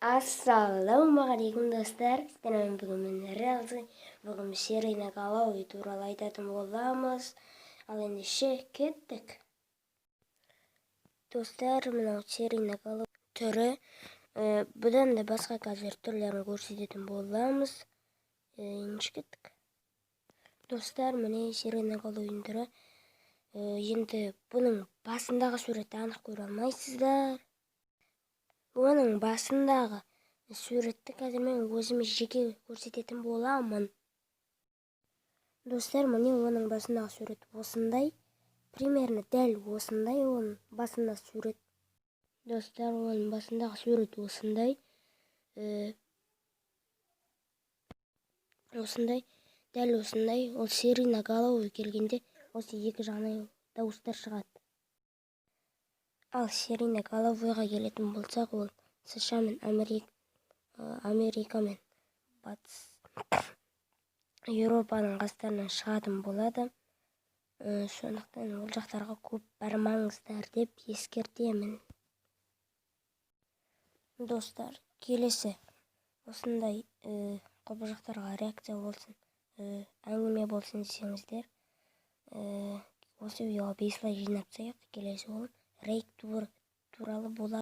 Ассалаумағалейкум достар. Сіздермен бүгін Реалзы бүгін Ширина Галауи туралы айтатын боламыз. Ал ендеше кеттік. Достар, мынау Ширина Галауи түрі. Бұдан да басқа қазір түрлерін көрсететін боламыз. Ендеше кеттік. Достар, міне Ширина Галауидің түрі. Енді бұның басындағы суретті анық көре алмайсыздар. Оның басындағы суретті қазір мен өзім жеке көрсететін боламын. Достар, міне оның басындағы сурет осындай. Примерно дәл осындай оның басында сурет. Достар, оның басындағы сурет осындай. Дәл осындай. Ол Ширина Галауи келгенде осы екі жағынан дауыстар шығады. Ал Ширина Галауиға келетін болсақ, ол США мен Америка мен батыс Еуропаның қастарынан шығатын болады. Сондықтан ол жақтарға көп бармаңыздар деп ескертемін. Достар, келесі осындай құбыжықтарға реакция болсын, әңгіме болсын десеңіздер, осы видеоға 5 лайк жинап тастайық. Келесі ол рейк туралы болады.